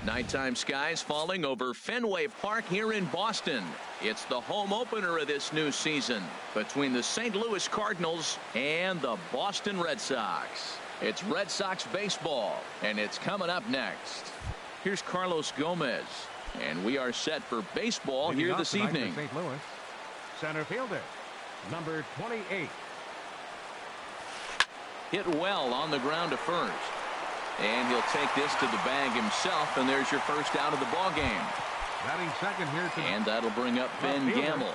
Nighttime skies falling over Fenway Park here in Boston. It's the home opener of this new season between the St. Louis Cardinals and the Boston Red Sox. It's Red Sox baseball, and it's coming up next. Here's Carlos Gomez, and we are set for baseball here this evening. St. Louis, center fielder, number 28. Hit well on the ground to first. And he'll take this to the bag himself, and there's your first out of the ball game. Batting second here tonight. And that'll bring up Ben Gamble.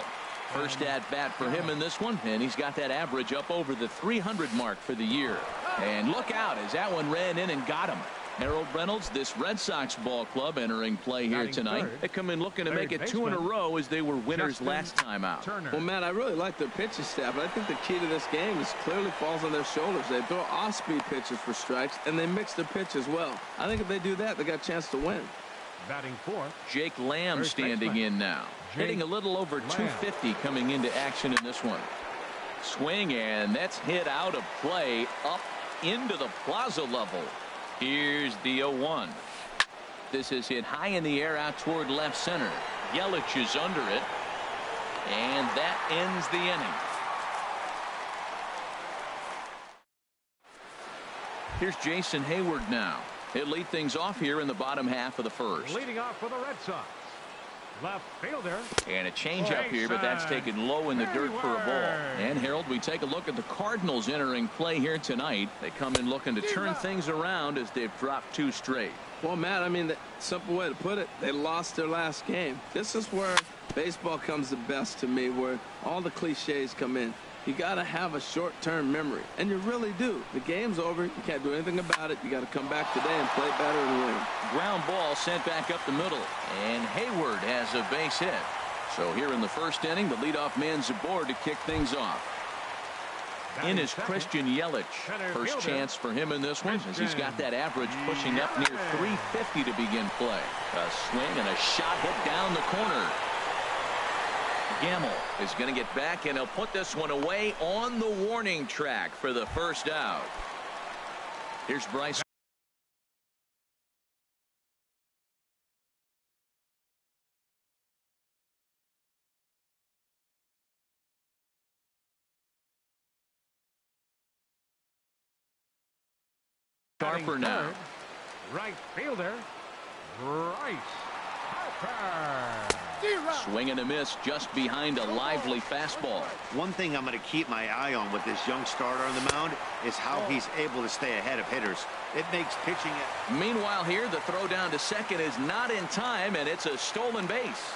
First at bat for him in this one, and he's got that average up over the 300 mark for the year. And look out as that one ran in and got him. Harold Reynolds, this Red Sox ball club entering play here tonight. They come in looking to make it 2 in a row as they were winners last time out. Well, Matt, I really like their pitching staff, but I think the key to this game is clearly falls on their shoulders. They throw off-speed pitches for strikes, and they mix their pitch as well. I think if they do that, they got a chance to win. Batting fourth, Jake Lamb standing in now. Hitting a little over 250 coming into action in this one. Swing, and that's hit out of play up into the plaza level. Here's the 0-1. This is hit high in the air out toward left center. Yelich is under it, and that ends the inning. Here's Jason Hayward now. He'll lead things off here in the bottom half of the first. leading off for the Red Sox, left fielder. And a changeup here, but that's taken low in the dirt for a ball. And Harold, we take a look at the Cardinals entering play here tonight. They come in looking to turn things around as they've dropped 2 straight. Well, Matt, I mean, the simple way to put it, they lost their last game. This is where baseball comes the best to me, where all the cliches come in. You got to have a short-term memory, and you really do. The game's over. You can't do anything about it. You got to come back today and play better and win. Ground ball sent back up the middle, and Hayward has a base hit. So here in the first inning, the leadoff man's aboard to kick things off. In is Christian Yelich. First chance for him in this one, as he's got that average pushing up near 350 to begin play. A swing and a shot hit down the corner. Gamble is going to get back, and he'll put this one away on the warning track for the first out. Here's Bryce. Sharper now. Right fielder, Bryce Harper. Swing and a miss just behind a lively fastball. One thing I'm going to keep my eye on with this young starter on the mound is how he's able to stay ahead of hitters. It makes pitching it. Meanwhile here, the throw down to second is not in time, and it's a stolen base.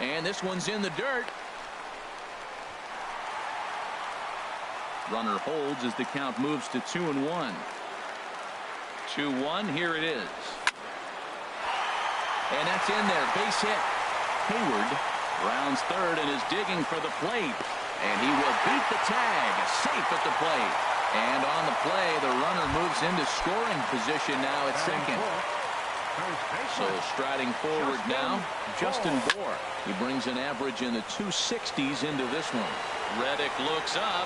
And this one's in the dirt. Runner holds as the count moves to 2-1. 2-1, here it is. And that's in there, base hit. Hayward rounds third and is digging for the plate. And he will beat the tag, safe at the plate. And on the play, the runner moves into scoring position now at second. So striding forward now, Justin Bour. He brings an average in the 260s into this one. Reddick looks up.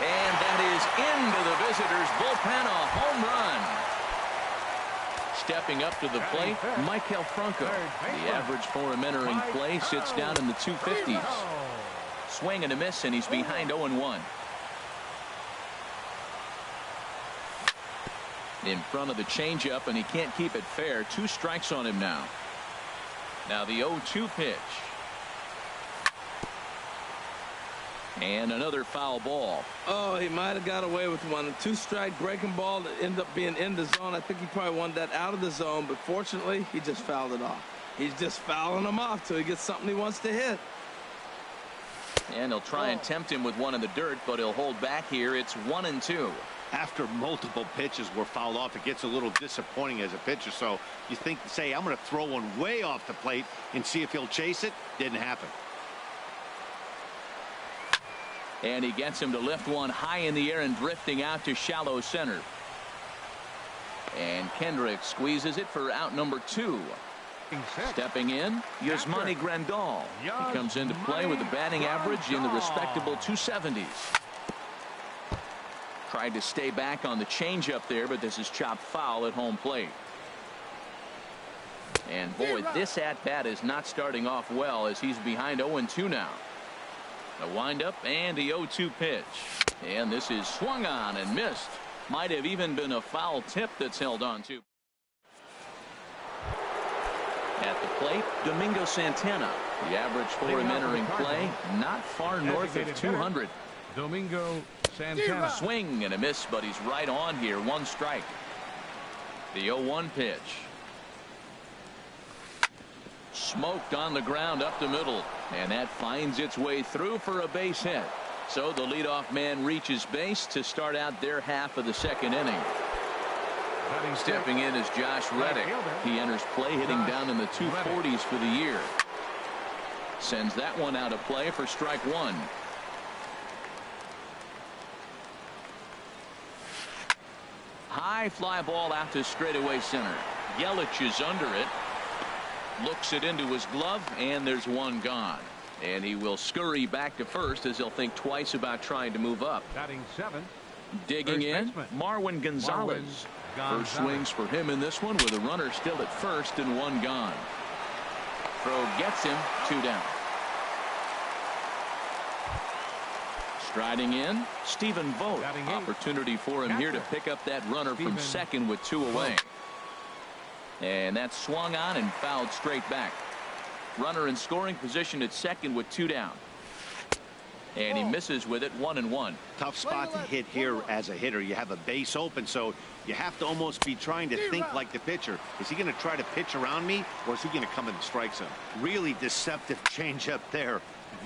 And that is into the visitors' bullpen, a home run. Stepping up to the plate, Michael Franco. The average for him entering play sits down in the 250s. Swing and a miss, and he's behind 0-1. In front of the changeup, and he can't keep it fair. 2 strikes on him now. Now the 0-2 pitch. And another foul ball. Oh, he might have got away with one. A 2-strike breaking ball that ended up being in the zone. I think he probably wanted that out of the zone, but fortunately, he just fouled it off. He's just fouling them off till he gets something he wants to hit. And he'll try and tempt him with one in the dirt, but he'll hold back here. It's 1-2. After multiple pitches were fouled off, it gets a little disappointing as a pitcher. So you think, say, I'm going to throw one way off the plate and see if he'll chase it. Didn't happen. And he gets him to lift one high in the air and drifting out to shallow center. And Kendrick squeezes it for out number 2. Stepping in, Yasmani Grandal. He comes into play with a batting average in the respectable 270s. Tried to stay back on the changeup there, but this is chopped foul at home plate. And boy, this at-bat is not starting off well as he's behind 0-2 now. A windup and the 0-2 pitch. And this is swung on and missed. Might have even been a foul tip that's held on to. At the plate, Domingo Santana. The average for him entering play, not far north of 200. Domingo Santana. Swing and a miss, but he's right on here. One strike. The 0-1 pitch. Smoked on the ground up the middle, and that finds its way through for a base hit. So the leadoff man reaches base to start out their half of the second inning. Stepping in is Josh Reddick. He enters play hitting down in the 240s for the year. Sends that one out of play for strike one. High fly ball out to straightaway center. Yelich is under it. Looks it into his glove, and there's one gone. And he will scurry back to first as he'll think twice about trying to move up. Batting seventh. Digging in, Marwin Gonzalez. First swings for him in this one with a runner still at first and one gone. Throw gets him, 2 down. Striding in, Stephen Vogt. Opportunity for him here to pick up that runner from second with 2 away. And that's swung on and fouled straight back. Runner in scoring position at second with 2 down. And he misses with it, 1-1. Tough spot to hit here as a hitter. You have a base open, so you have to almost be trying to think like the pitcher. Is he going to try to pitch around me, or is he going to come in the strike zone? Really deceptive changeup there.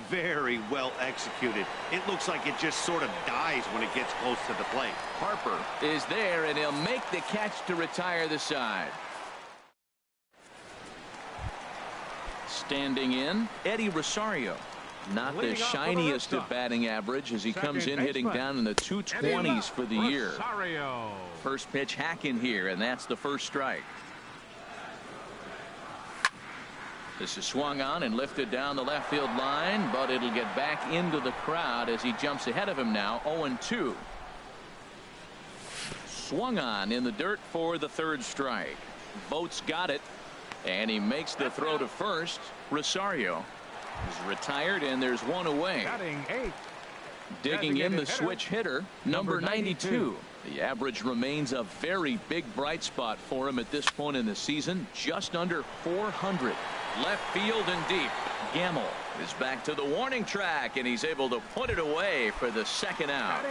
Very well executed. It looks like it just sort of dies when it gets close to the plate. Harper is there, and he'll make the catch to retire the side. Standing in, Eddie Rosario. Not the shiniest of batting average as he comes in hitting down in the 220s for the year. First pitch hack in here, and that's the first strike. This is swung on and lifted down the left field line, but it'll get back into the crowd as he jumps ahead of him now, 0-2. Swung on in the dirt for the third strike. Vogt's got it, and he makes the throw to first. Rosario is retired, and there's one away. Digging in the switch hitter, number 92. The average remains a very big bright spot for him at this point in the season, just under 400. Left field and deep. Gamble is back to the warning track, and he's able to put it away for the second out.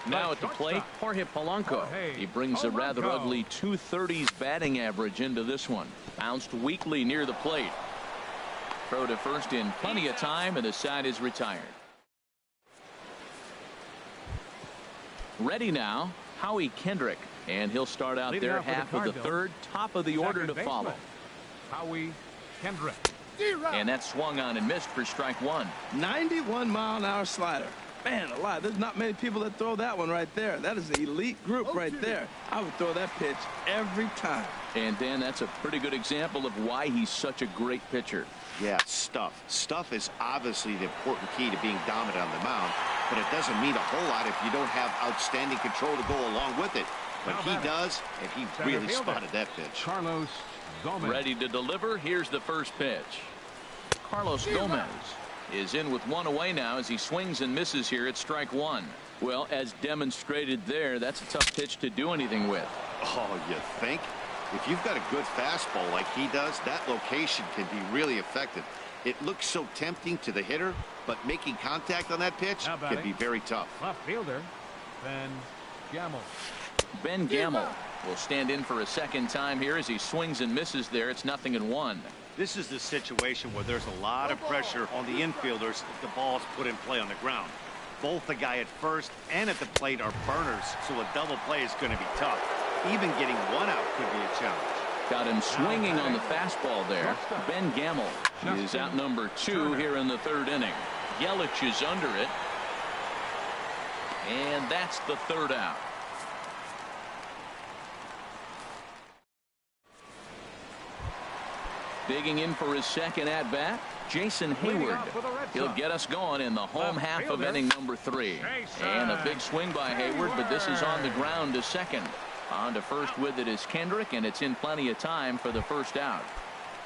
Now at the plate, Jorge Polanco. He brings a rather ugly 230s batting average into this one. Bounced weakly near the plate. Throw to first in plenty of time, and the side is retired. Ready now, Howie Kendrick, and he'll start out their half of the third, top of the order to follow. Howie Kendrick. And that swung on and missed for strike one. 91-mile-an-hour slider. Man alive, there's not many people that throw that one right there. That is an elite group right there. I would throw that pitch every time. And Dan, that's a pretty good example of why he's such a great pitcher. Yeah, stuff. Stuff is obviously the important key to being dominant on the mound, but it doesn't mean a whole lot if you don't have outstanding control to go along with it. But he does, and he really spotted that pitch. Carlos Gomez. Ready to deliver. Here's the first pitch. Carlos Gomez is in with one away now as he swings and misses here at strike one. Well, as demonstrated there, that's a tough pitch to do anything with. Oh, you think? If you've got a good fastball like he does, that location can be really effective. It looks so tempting to the hitter, but making contact on that pitch can be very tough. Left fielder, Ben Gamble. Ben Gamble will stand in for a second time here as he swings and misses there. It's 0-1. This is the situation where there's a lot of pressure on the infielders if the ball is put in play on the ground. Both the guy at first and at the plate are burners, so a double play is going to be tough. Even getting one out could be a challenge. Got him swinging on the fastball there. Ben Gamble is out number 2 here in the third inning. Yelich is under it. And that's the third out. Digging in for his second at-bat, Jason Hayward. He'll get us going in the home half of inning number 3. And a big swing by Hayward, but this is on the ground to second. On to first with it is Kendrick, and it's in plenty of time for the first out.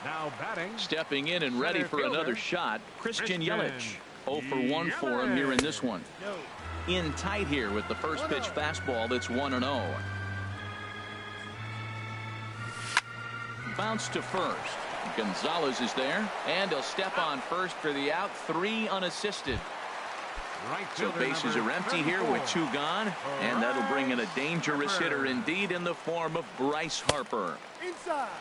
Now batting. Stepping in and ready for another shot, Christian Yelich. 0 for 1 for him here in this one. In tight here with the first pitch fastball that's 1-0. Bounce to first. Gonzalez is there, and he'll step on first for the out. 3 unassisted. So bases are empty here with 2 gone, and that'll bring in a dangerous hitter indeed in the form of Bryce Harper.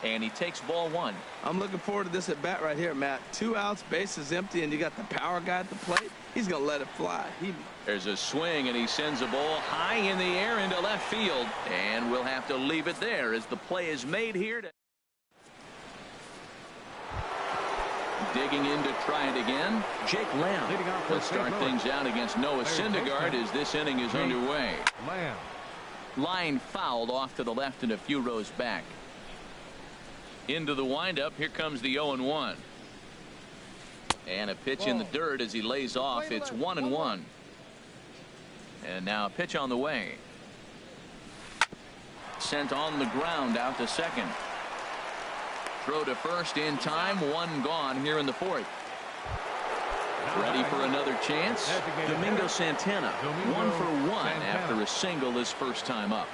And he takes ball 1. I'm looking forward to this at bat right here, Matt. 2 outs, bases empty, and you got the power guy at the plate. He's going to let it fly. There's a swing, and he sends a ball high in the air into left field, and we'll have to leave it there as the play is made here. Digging in to try it again, Jake Lamb will start things out against Noah Syndergaard as this inning is underway. Line fouled off to the left and a few rows back. Into the windup, here comes the 0-1. And a pitch in the dirt as he lays off. It's 1-1. And now a pitch on the way. Sent on the ground out to second. Throw to first in time. 1 gone here in the 4th. Ready for another chance. Domingo Santana 1 for 1 after a single his first time up.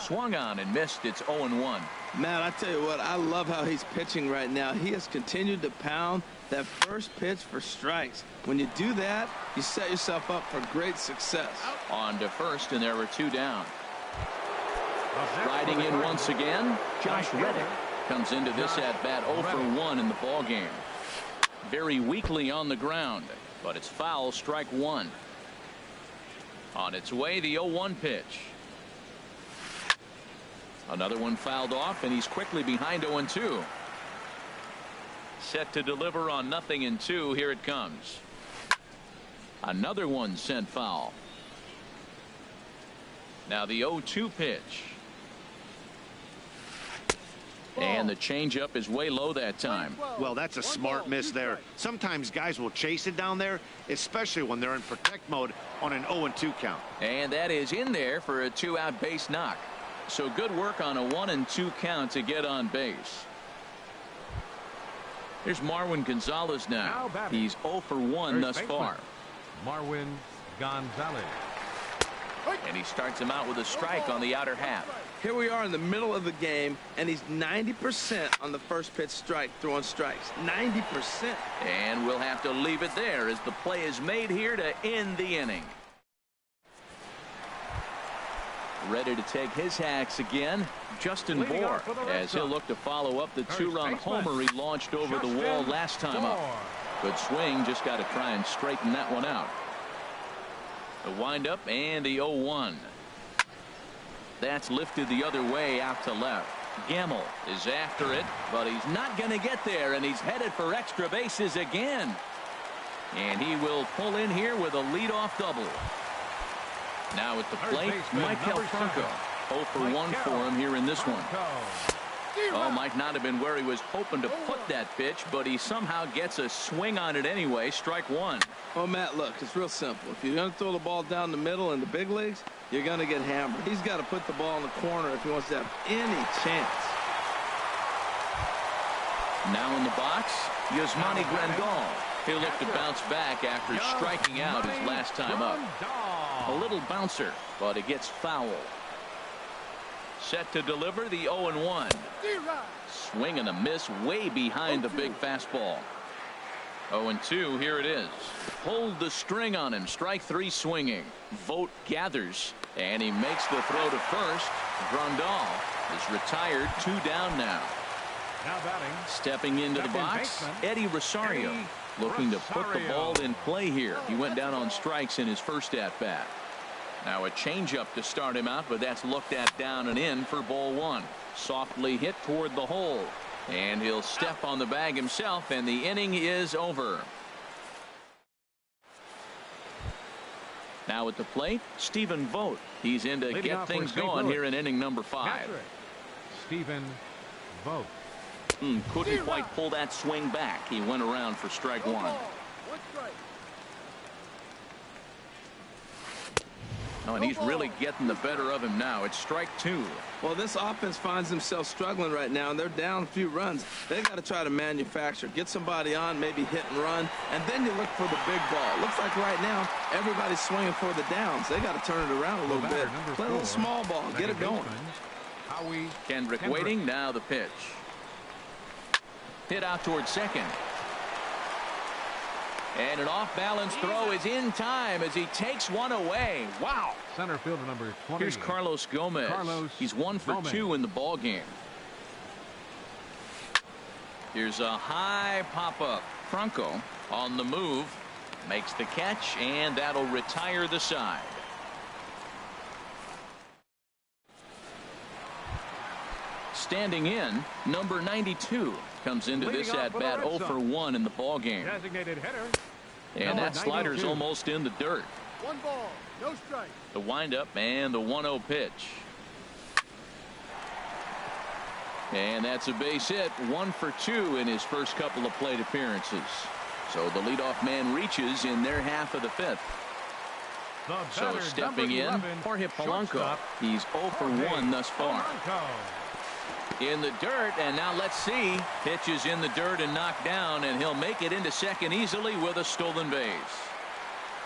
Swung on and missed. It's 0-1. Matt, I tell you what, I love how he's pitching right now. He has continued to pound that first pitch for strikes. When you do that, you set yourself up for great success. On to first, and there were 2 down. Riding in once again, Josh Reddick comes into this at-bat 0 for 1 in the ball game. Very weakly on the ground, but it's foul, strike 1. On its way, the 0-1 pitch. Another one fouled off, and he's quickly behind 0-2. Set to deliver on 0-2. Here it comes. Another one sent foul. Now the 0-2 pitch. And the changeup is way low that time. Well, that's a smart miss there. Sometimes guys will chase it down there, especially when they're in protect mode on an 0-2 count. And that is in there for a 2-out base knock. So good work on a 1-2 count to get on base. Here's Marwin Gonzalez now. He's 0 for 1 thus far. Marwin Gonzalez. And he starts him out with a strike on the outer half. Here we are in the middle of the game, and he's 90% on the first pitch strike, throwing strikes. 90%. And we'll have to leave it there as the play is made here to end the inning. Ready to take his hacks again, Justin Bour, as he'll look to follow up the 2-run homer he launched over the wall last time up. Good swing, just got to try and straighten that one out. The windup and the 0-1. That's lifted the other way out to left. Gamble is after it, but he's not going to get there, and he's headed for extra bases again. And he will pull in here with a leadoff double. Now at the plate, Michael Franco. 0 for 1 for him here in this one. Oh, might not have been where he was hoping to put that pitch, but he somehow gets a swing on it anyway. Strike 1. Oh, Matt, look, it's real simple. If you're going to throw the ball down the middle in the big leagues, you're going to get hammered. He's got to put the ball in the corner if he wants to have any chance. Now in the box, Yasmani Grandal. He'll look to bounce back after striking out his last time up. A little bouncer, but it gets foul. Set to deliver the 0-1. Swing and a miss way behind the big fastball. 0-2, here it is. Hold the string on him. Strike 3 swinging. Vogt gathers, and he makes the throw to first. Grandal is retired. 2 down now. Stepping into the box, Eddie Rosario, looking to put the ball in play here. He went down on strikes in his first at-bat. Now a changeup to start him out, but that's looked at down and in for ball 1. Softly hit toward the hole, and he'll step on the bag himself, and the inning is over. Now at the plate, Stephen Vogt. He's in to get things going here in inning number 5. Stephen Vogt. Couldn't quite pull that swing back. He went around for strike one. Oh, and he's really getting the better of him now. It's strike two. Well, this offense finds themselves struggling right now, and they're down a few runs. They got to try to manufacture, get somebody on, maybe hit and run, and then you look for the big ball. Looks like right now everybody's swinging for the downs. They got to turn it around a little bit. Play a little small ball, get it going. Kendrick waiting. Now the pitch. Hit out towards second. And an off-balance throw is in time as he takes one away. Wow. Center fielder number 20. Here's Carlos Gomez. He's 1 for 2 in the ball game. Here's a high pop-up. Franco on the move. Makes the catch, and that'll retire the side. Standing in, number 92 comes into this at-bat 0 for 1 in the ball game. Designated hitter. And that slider's almost in the dirt. 1 ball, no strike. The windup and the 1-0 pitch. And that's a base hit. 1 for 2 in his first couple of plate appearances. So the leadoff man reaches in their half of the fifth. So stepping in, Jorge Polanco. He's 0 for 1 thus far. In the dirt, and now let's see. Pitch is in the dirt and knocked down, and he'll make it into second easily with a stolen base.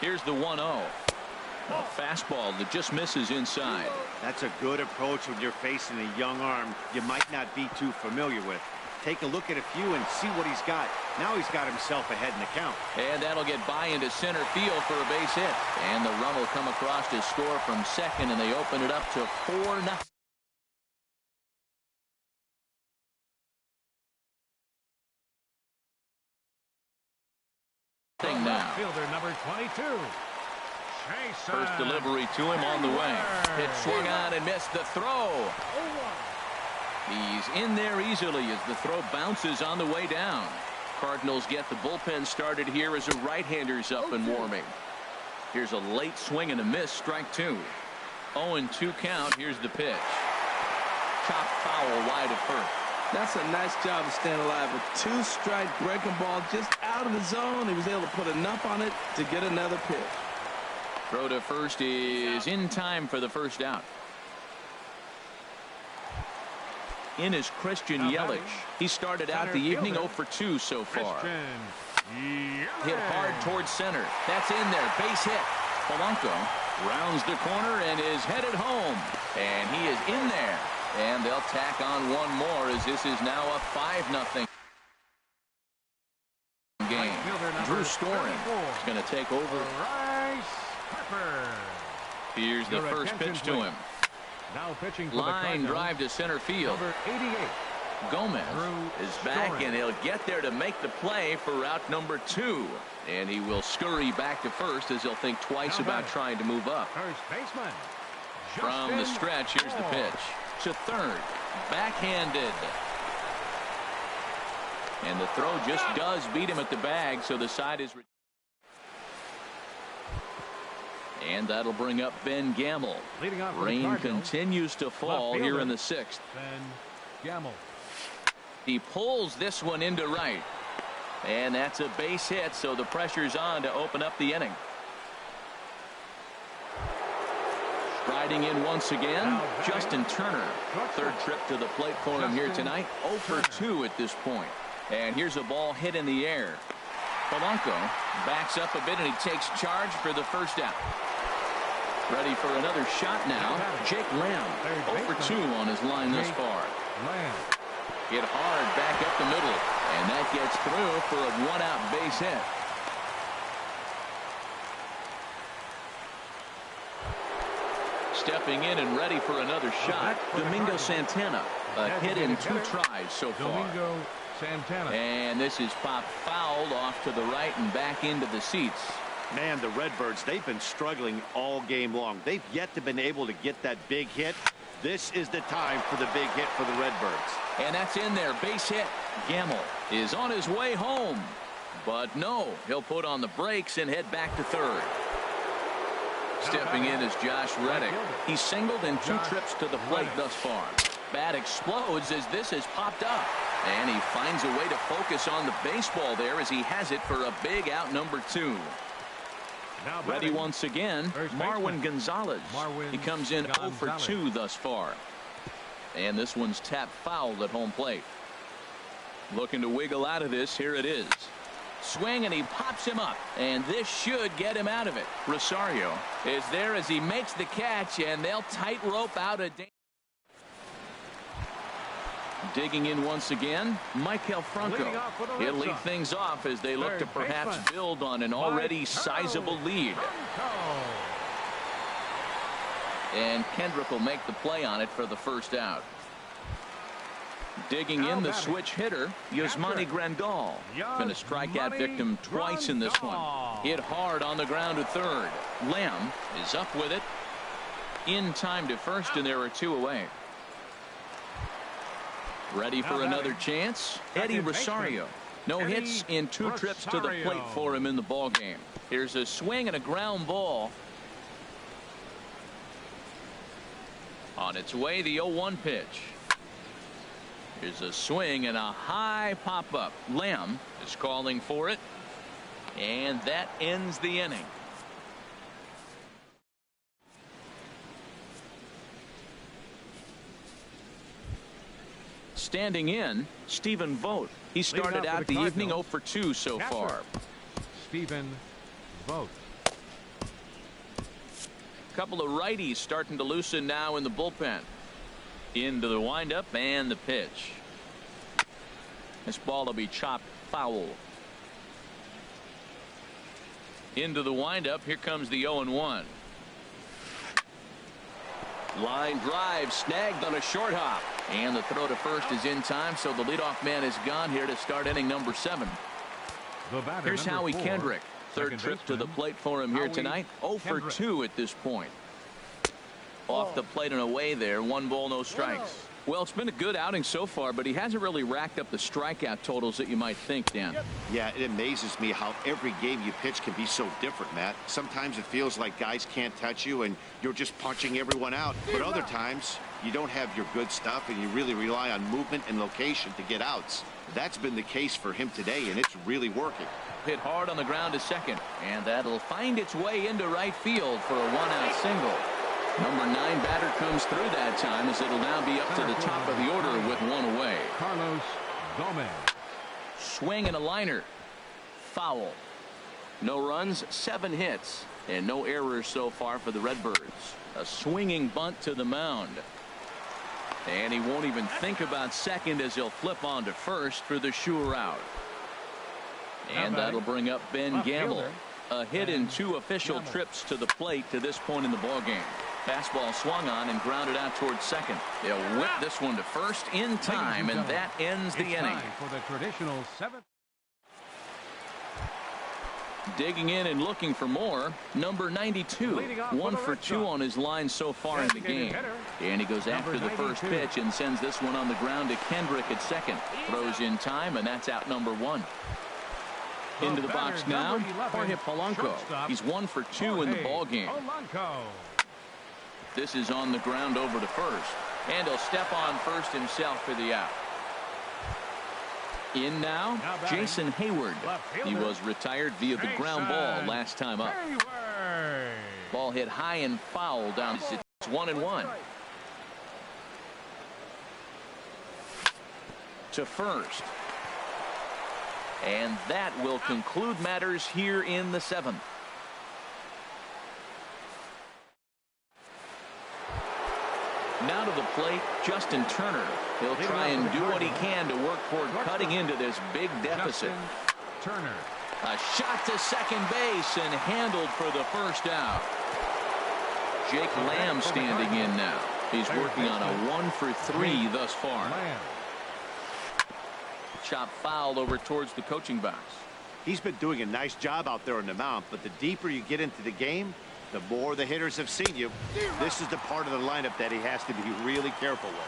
Here's the 1-0. A fastball that just misses inside. That's a good approach when you're facing a young arm you might not be too familiar with. Take a look at a few and see what he's got. Now he's got himself ahead in the count. And that'll get by into center field for a base hit. And the run will come across to score from second, and they open it up to 4-0. Now. Fielder number 22. First delivery to him on the way. Pitch swung on and missed the throw. He's in there easily as the throw bounces on the way down. Cardinals get the bullpen started here as a right-hander's up and warming. Here's a late swing and a miss, strike two. 0-2 count. Here's the pitch. Chopped foul wide of first. That's a nice job of staying alive. A 2-strike breaking ball just out of the zone. He was able to put enough on it to get another pitch. Throw to first is in time for the first out. In is Christian Yelich. He started out the evening 0 for 2 so far. Hit hard towards center. That's in there. Base hit. Polanco rounds the corner and is headed home. And he is in there. And they'll tack on one more as this is now a 5-0 game. Drew Storen is going to take over. Here's the first pitch to him. Now pitching line drive to center field. Number 88. Gomez is back, and he'll get there to make the play for route number 2. And he will scurry back to first as he'll think twice about trying to move up. First baseman. From the stretch, here's the pitch. To third, backhanded. And the throw just does beat him at the bag, so the side is. And that'll bring up Ben Gamel. Rain continues to fall here in the 6th. Ben Gamel. He pulls this one into right. And that's a base hit, so the pressure's on to open up the inning. Riding in once again, Justin Turner. Third trip to the plate for him here tonight. 0 for 2 at this point. And here's a ball hit in the air. Polanco backs up a bit and he takes charge for the first out. Ready for another shot now. Jake Lamb 0 for 2 on his line thus far. Hit hard back up the middle. And that gets through for a 1-out base hit. Stepping in and ready for another shot, Domingo Santana. A hit in 2 tries so far. And this is popped fouled off to the right and back into the seats. Man, the Redbirds, they've been struggling all game long. They've yet to been able to get that big hit. This is the time for the big hit for the Redbirds. And that's in there. Base hit. Gamel is on his way home. But no, he'll put on the brakes and head back to third. Stepping in is Josh Reddick. He's singled in 2 trips to the plate thus far. Bat explodes as this has popped up. And he finds a way to focus on the baseball there as he has it for a big out number 2. Now Ready once again, Marwin Gonzalez. He comes in 0 for 2 thus far. And this one's tapped foul at home plate. Looking to wiggle out of this. Here it is. Swing, and he pops him up. And this should get him out of it. Rosario is there as he makes the catch, and they'll tightrope out a danger. Digging in once again, Michael Franco. He'll lead things off as they look to perhaps build on an already sizable lead. And Kendrick will make the play on it for the first out. Digging in the switch hitter, Yasmani Grandal. Been a strikeout victim twice in this one. Hit hard on the ground to third. Lamb is up with it. In time to first, and there are 2 away. Ready for another chance? Eddie Rosario. No hits in 2 trips to the plate for him in the ball game. Here's a swing and a ground ball. On its way, the 0-1 pitch. Here's a swing and a high pop-up. Lamb is calling for it. And that ends the inning. Standing in, Stephen Vogt. He started out the evening 0 for 2 so far. Stephen Vogt. Couple of righties starting to loosen now in the bullpen. Into the windup and the pitch. This ball will be chopped foul. Into the windup. Here comes the 0-1. Line drive snagged on a short hop. And the throw to first is in time, so the leadoff man is gone here to start inning number 7. Here's Howie Kendrick. Third trip to the plate for him here tonight. 0 for 2 at this point. Off the plate and away there. 1 ball, no strikes. Well, it's been a good outing so far, but he hasn't really racked up the strikeout totals that you might think, Dan. Yeah, it amazes me how every game you pitch can be so different, Matt. Sometimes it feels like guys can't touch you and you're just punching everyone out. But other times you don't have your good stuff and you really rely on movement and location to get outs. That's been the case for him today, and it's really working. Hit hard on the ground to second, and that'll find its way into right field for a 1-out single. Number 9 batter comes through that time as it'll now be up to the top of the order with 1 away. Carlos Gomez. Swing and a liner. Foul. No runs, 7 hits, and no errors so far for the Redbirds. A swinging bunt to the mound. And he won't even think about second as he'll flip on to first for the sure out. And that'll bring up Ben Gamble. A hit in 2 official trips to the plate to this point in the ballgame. Fastball swung on and grounded out towards second. They'll whip this one to first in time, and that ends the inning. For the traditional 7th. Digging in and looking for more, number 92. 1 for 2 on his line so far in the game. And he goes after the first pitch and sends this one on the ground to Kendrick at second. Throws in time, and that's out number 1. Into the box now, Jorge Polanco. He's 1 for 2 in the ball game. This is on the ground over to first, and he'll step on first himself for the out. In now, Jason Hayward. He was retired via the ground ball last time up. Ball hit high and foul down. It's 1-1. To first. And that will conclude matters here in the 7th. Now to the plate, Justin Turner. He'll try and do what he can to work toward cutting into this big deficit. Turner. A shot to second base and handled for the first out. Jake Lamb standing in now. He's working on a 1 for 3 thus far. Chop foul over towards the coaching box. He's been doing a nice job out there on the mound, but the deeper you get into the game, the more the hitters have seen you. This is the part of the lineup that he has to be really careful with.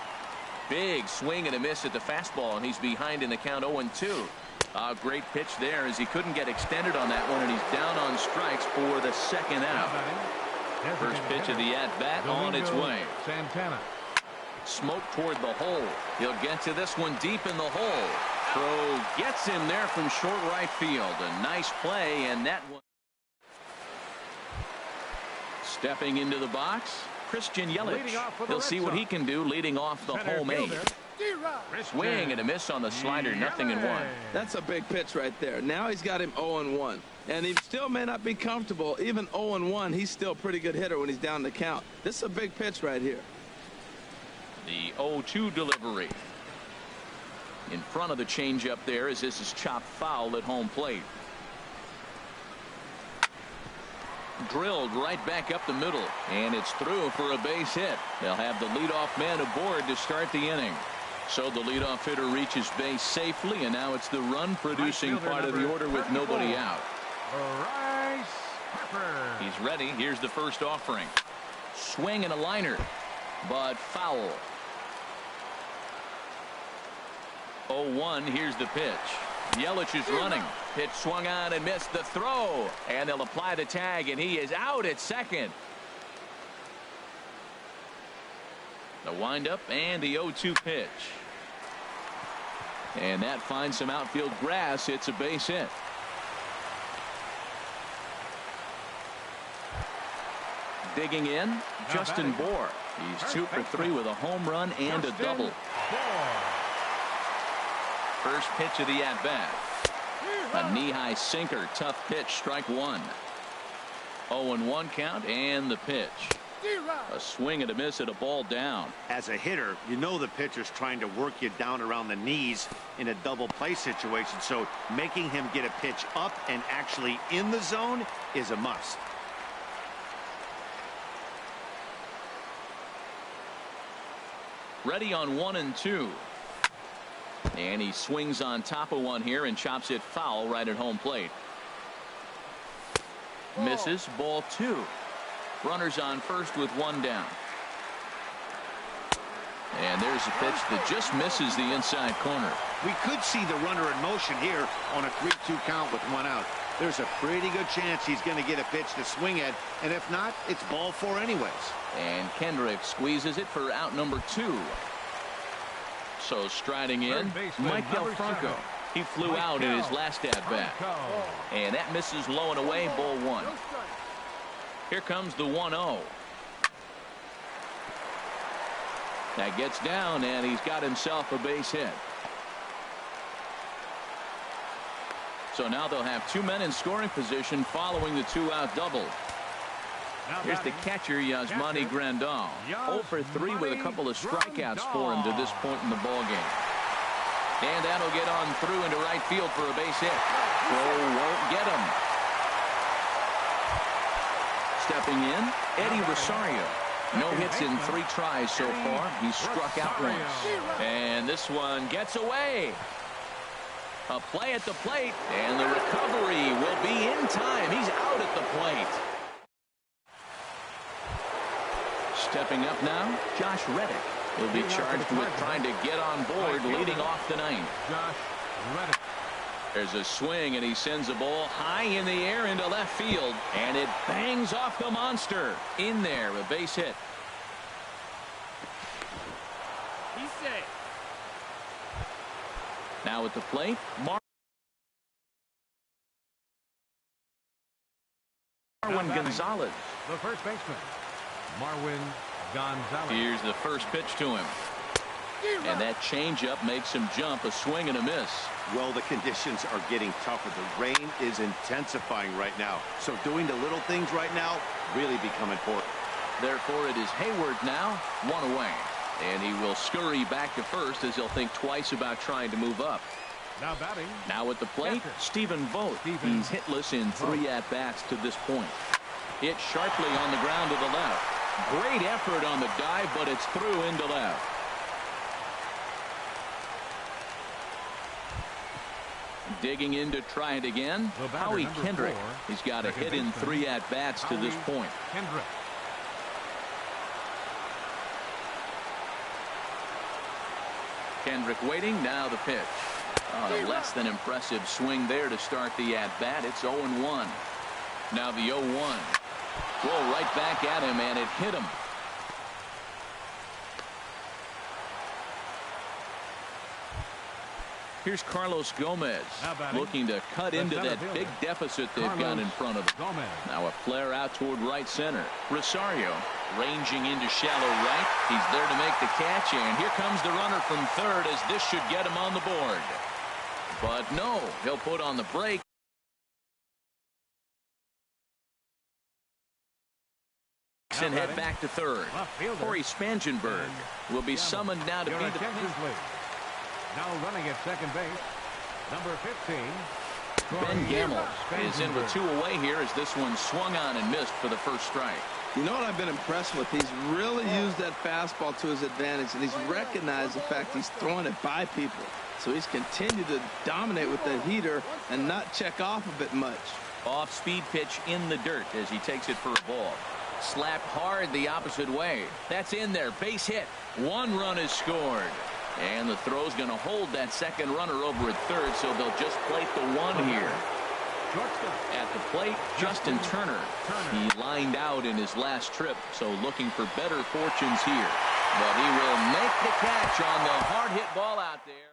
Big swing and a miss at the fastball, and he's behind in the count 0-2. A great pitch there as he couldn't get extended on that one, and he's down on strikes for the second out. First pitch of the at-bat on its way. Santana. Smoke toward the hole. He'll get to this one deep in the hole. Crow gets him there from short right field. A nice play, and that one. Stepping into the box, Christian Yelich. He'll see what he can do leading off the homemade. Swing and a miss on the slider, 0-1. That's a big pitch right there. Now he's got him 0-1. And he still may not be comfortable. Even 0-1, he's still a pretty good hitter when he's down the count. This is a big pitch right here. The 0-2 delivery. In front of the changeup there as this is chopped foul at home plate. Drilled right back up the middle, and it's through for a base hit. They'll have the leadoff man aboard to start the inning. So the leadoff hitter reaches base safely, and now it's the run-producing part of the order with nobody out. He's ready. Here's the first offering. Swing and a liner, but foul. 0-1. Here's the pitch. Yelich is running. Pitch swung on and missed. The throw, and they'll apply the tag, and he is out at second. The windup and the 0-2 pitch. And that finds some outfield grass. It's a base hit. Digging in, Justin Bohr. He's 2 for 3 with a home run and a double. First pitch of the at-bat. A knee-high sinker. Tough pitch. Strike one. 0-1 count, and the pitch. A swing and a miss at a ball down. As a hitter, you know the pitcher's trying to work you down around the knees in a double play situation, so making him get a pitch up and actually in the zone is a must. Ready on 1 and 2. And he swings on top of one here and chops it foul right at home plate. Misses. Ball 2. Runners on first with 1 down. And there's a pitch that just misses the inside corner. We could see the runner in motion here on a 3-2 count with 1 out. There's a pretty good chance he's going to get a pitch to swing at, and if not, it's ball 4 anyways. And Kendrick squeezes it for out number 2. So striding in, Mike Delfranco. He flew out in his last at-bat. And that misses low and away, ball 1. Here comes the 1-0. That gets down, and he's got himself a base hit. So now they'll have 2 men in scoring position following the 2-out double. Here's the catcher, Yasmani Grandal. 0 for 3 with a couple of strikeouts for him to this point in the ballgame. And that'll get on through into right field for a base hit. Crow won't get him. Stepping in, Eddie Rosario. No hits in 3 tries so far. He's struck out once. And this one gets away. A play at the plate, and the recovery will be in time. He's out at the plate. Stepping up now, Josh Reddick. He'll be charged with trying to get on board leading off the 9th. Josh Reddick. There's a swing, and he sends a ball high in the air into left field, and it bangs off the monster. In there, a base hit. He's safe. Now at the plate, Marwin Gonzalez. The first baseman, Marwin Gonzalez. Here's the first pitch to him. And that changeup makes him jump. A swing and a miss. Well, the conditions are getting tougher. The rain is intensifying right now. So doing the little things right now really become important. Therefore, it is Hayward now, 1 away. And he will scurry back to first as he'll think twice about trying to move up. Now batting. Now at the plate, Stephen Vogt. He's hitless in 3 at-bats to this point. Hit sharply on the ground to the left. Great effort on the dive, but it's through into left. Digging in to try it again, Howie Kendrick. He's got a hit in 3 at-bats to this point. Kendrick. Kendrick waiting. Now the pitch. A less than impressive swing there to start the at-bat. It's 0-1. Now the 0-1. Roll right back at him, and it hit him. Here's Carlos Gomez looking to cut into that big deficit they've got in front of them. Now a flare out toward right center. Rosario ranging into shallow right. He's there to make the catch, and here comes the runner from third as this should get him on the board. But no, he'll put on the brake. And head back to third. Corey Spangenberg will be summoned now to be the... Now running at second base, number 15. Ben Gamble is in with 2 away here as this one swung on and missed for the first strike. You know what I've been impressed with? He's really used that fastball to his advantage, and he's recognized the fact he's throwing it by people. So he's continued to dominate with the heater and not check off of it much. Off-speed pitch in the dirt as he takes it for a ball. Slapped hard the opposite way. That's in there. Base hit. 1 run is scored. And the throw's going to hold that second runner over at third, so they'll just plate the 1 here. At the plate, Justin Turner. He lined out in his last trip, so looking for better fortunes here. But he will make the catch on the hard hit ball out there.